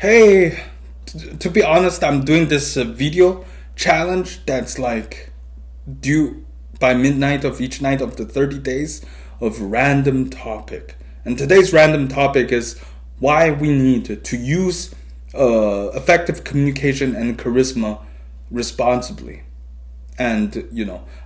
Hey, to be honest, I'm doing this video challenge that's like due by midnight of each night of the 30 days of random topic. And today's random topic is why we need to use effective communication and charisma responsibly. And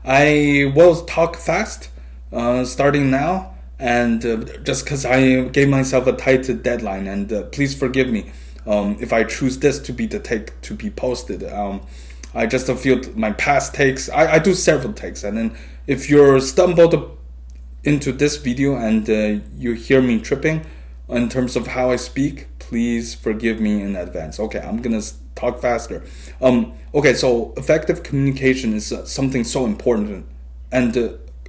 I will talk fast starting now, and just because I gave myself a tight deadline, and please forgive me if I choose this to be the take to be posted. I just feel my past takes. I do several takes, and then if you're stumbled into this video and you hear me tripping in terms of how I speak, please forgive me in advance. Okay, I'm gonna talk faster. Okay, so effective communication is something so important, and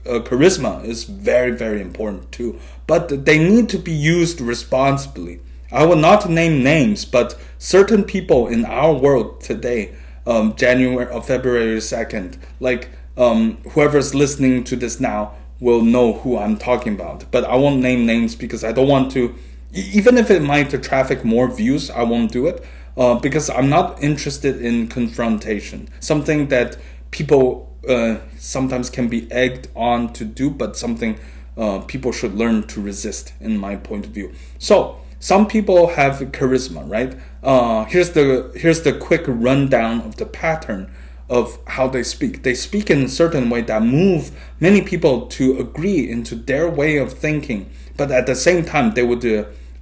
charisma is very, very important too. But they need to be used responsibly. I will not name names, but certain people in our world today, January or February 2nd, like whoever's listening to this now will know who I'm talking about. But I won't name names because I don't want to, even if it might traffic more views, I won't do it because I'm not interested in confrontation. Something that people sometimes can be egged on to do, but something people should learn to resist, in my point of view. So some people have charisma, right? Here's the quick rundown of the pattern of how they speak. They speak in a certain way that move many people to agree into their way of thinking, but at the same time they would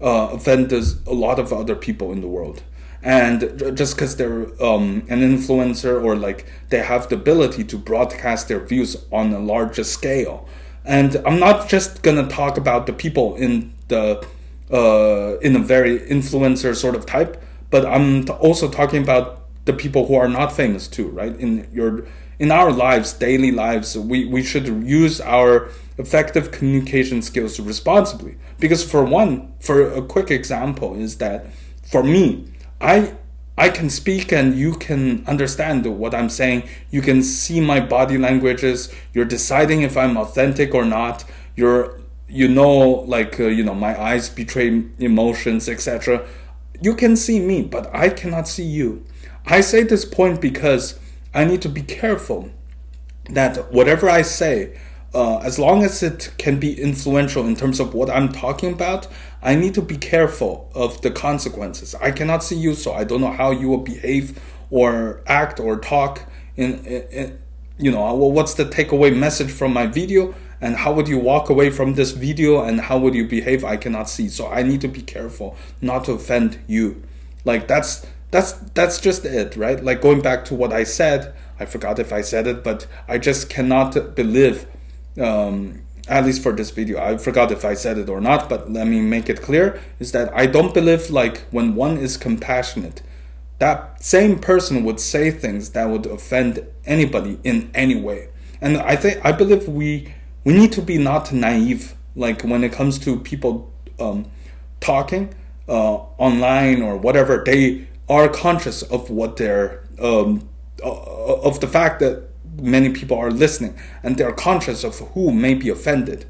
offend a lot of other people in the world. And just because they're an influencer, or like they have the ability to broadcast their views on a larger scale. And I'm not just gonna talk about the people in a very influencer sort of type, but I'm also talking about the people who are not famous too, right? In our lives, daily lives, we should use our effective communication skills responsibly. Because for a quick example is that for me, I can speak and you can understand what I'm saying. You can see my body languages. You're deciding if I'm authentic or not. My eyes betray emotions, etc. You can see me, but I cannot see you. I say this point because I need to be careful that whatever I say, as long as it can be influential in terms of what I'm talking about, I need to be careful of the consequences. I cannot see you, so I don't know how you will behave or act or talk. What's the takeaway message from my video, and how would you walk away from this video, and how would you behave? I cannot see, so I need to be careful not to offend you. Like that's just it, right? Like going back to what I said, I forgot if I said it, but I just cannot believe. At least for this video, I forgot if I said it or not, but let me make it clear, is that I don't believe like when one is compassionate, that same person would say things that would offend anybody in any way. And I believe we need to be not naive, like when it comes to people talking online or whatever. They are conscious of what they're of the fact that many people are listening, and they're conscious of who may be offended.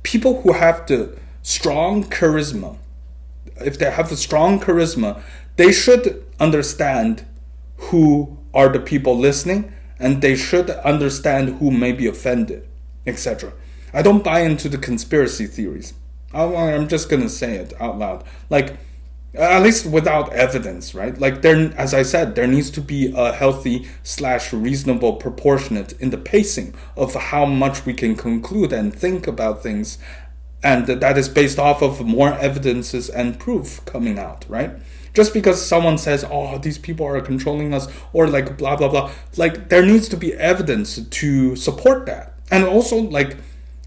People who have the strong charisma, if they have a strong charisma, they should understand who are the people listening, and they should understand who may be offended, etc. I don't buy into the conspiracy theories. I'm just gonna say it out loud. Like, at least without evidence, right? Like as I said, there needs to be a healthy / reasonable proportionate in the pacing of how much we can conclude and think about things. And that is based off of more evidences and proof coming out, right? Just because someone says, oh, these people are controlling us, or like blah, blah, blah. Like there needs to be evidence to support that. And also like,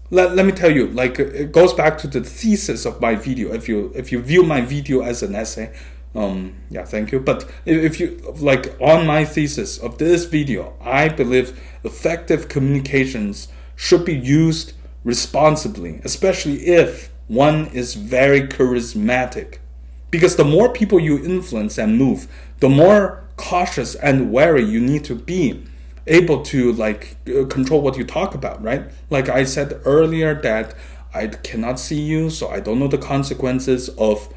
let me tell you, like it goes back to the thesis of my video. If you view my video as an essay, thank you. But if you like on my thesis of this video, I believe effective communications should be used responsibly, especially if one is very charismatic. Because the more people you influence and move, the more cautious and wary you need to be able to control what you talk about, right? Like I said earlier that I cannot see you, so I don't know the consequences of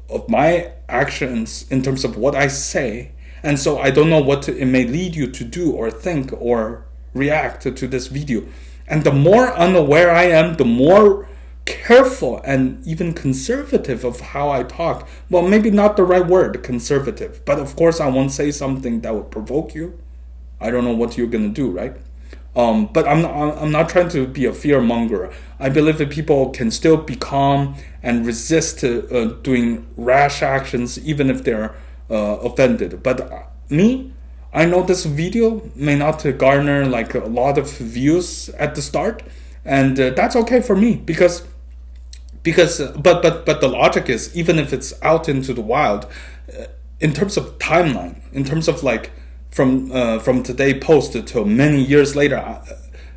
of my actions in terms of what I say. And so I don't know what it may lead you to do or think or react to this video. And the more unaware I am, the more careful and even conservative of how I talk. Well, maybe not the right word, conservative. But of course, I won't say something that would provoke you. I don't know what you're going to do, right? But I'm not trying to be a fear monger. I believe that people can still be calm and resist doing rash actions, even if they're offended. But me, I know this video may not garner like a lot of views at the start, and that's okay for me because but the logic is, even if it's out into the wild, in terms of timeline, in terms of like from today post till many years later,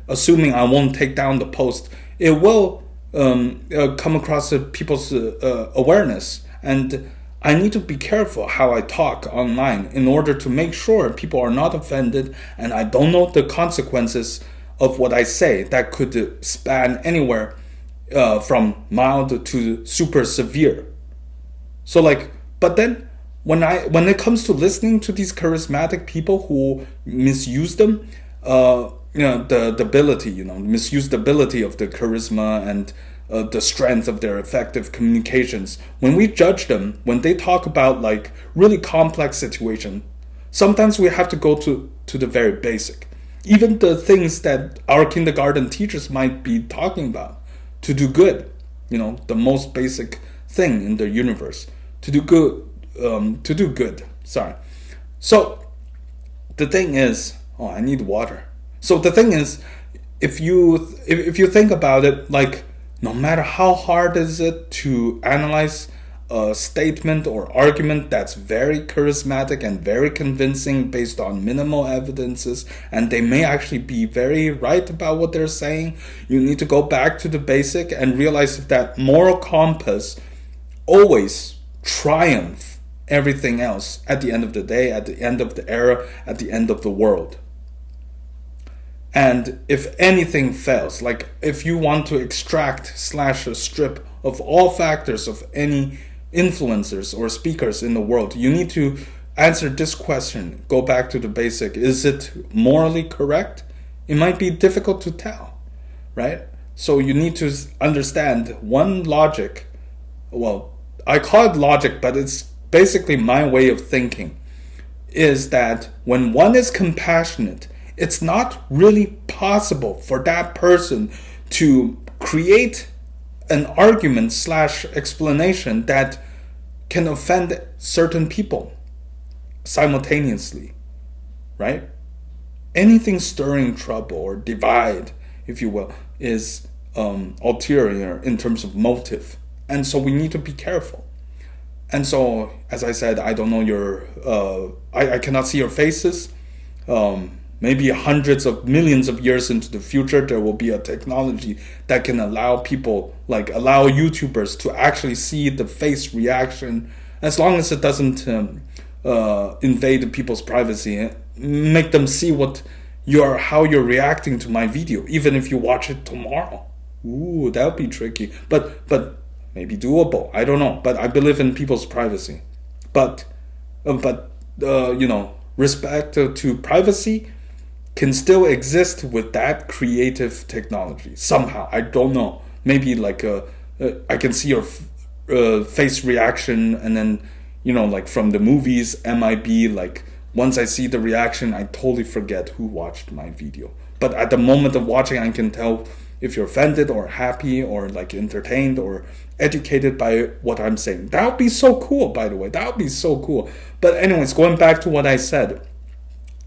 assuming I won't take down the post, it will come across people's awareness. And I need to be careful how I talk online in order to make sure people are not offended, and I don't know the consequences of what I say that could span anywhere from mild to super severe. So like, but then when it comes to listening to these charismatic people who misuse them, the ability, misuse the ability of the charisma and the strength of their effective communications. When we judge them, when they talk about like really complex situation, sometimes we have to go to the very basic. Even the things that our kindergarten teachers might be talking about to do good, the most basic thing in the universe, to do good. Sorry. So the thing is, I need water. So the thing is, if you think about it, like, no matter how hard is it to analyze a statement or argument that's very charismatic and very convincing based on minimal evidences, and they may actually be very right about what they're saying, you need to go back to the basic and realize that moral compass always triumph everything else at the end of the day, at the end of the era, at the end of the world. And if anything fails, like if you want to extract / strip of all factors of any influencers or speakers in the world, you need to answer this question. Go back to the basic. Is it morally correct? It might be difficult to tell, right? So you need to understand one logic. Well, I call it logic, but it's basically my way of thinking, is that when one is compassionate, it's not really possible for that person to create an argument / explanation that can offend certain people simultaneously, right? Anything stirring trouble or divide, if you will, is ulterior in terms of motive. And so we need to be careful. And so, as I said, I don't know I cannot see your faces. Maybe hundreds of millions of years into the future, there will be a technology that can allow people, like allow YouTubers to actually see the face reaction, as long as it doesn't invade people's privacy, make them see how you're reacting to my video, even if you watch it tomorrow. Ooh, that would be tricky, but maybe doable. I don't know, but I believe in people's privacy. But respect to privacy can still exist with that creative technology somehow. I don't know. Maybe like I can see your face reaction, and then like from the movies, MIB, like once I see the reaction, I totally forget who watched my video. But at the moment of watching, I can tell if you're offended or happy or like entertained or educated by what I'm saying. That would be so cool, by the way. That would be so cool. But anyways, going back to what I said,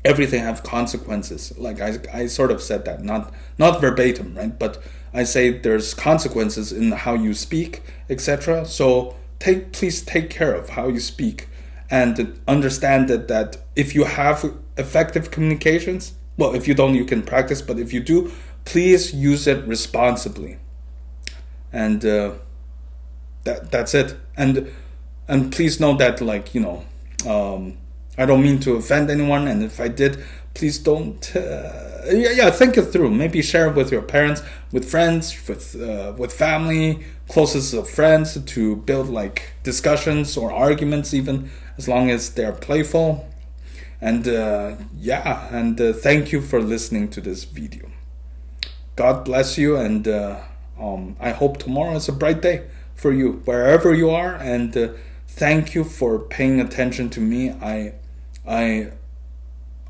everything have consequences. Like I sort of said that, not verbatim, right? But I say there's consequences in how you speak, etc. So please take care of how you speak, and understand that if you have effective communications, well, if you don't, you can practice, but if you do, please use it responsibly. And that's it. And please know that, like, I don't mean to offend anyone, and if I did, please don't. Think it through. Maybe share it with your parents, with friends, with family, closest of friends, to build like discussions or arguments, even as long as they're playful. And thank you for listening to this video. God bless you, and I hope tomorrow is a bright day for you, wherever you are. And thank you for paying attention to me.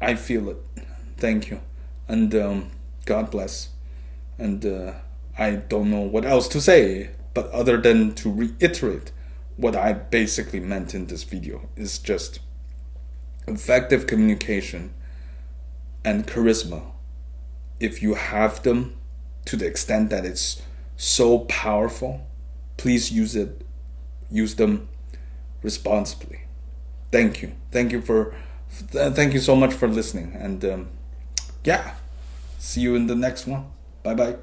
I feel it. Thank you, and God bless. And I don't know what else to say, but other than to reiterate what I basically meant in this video is just effective communication and charisma. If you have them to the extent that it's so powerful, please use them responsibly. Thank you. Thank you so much for listening. And see you in the next one. Bye bye.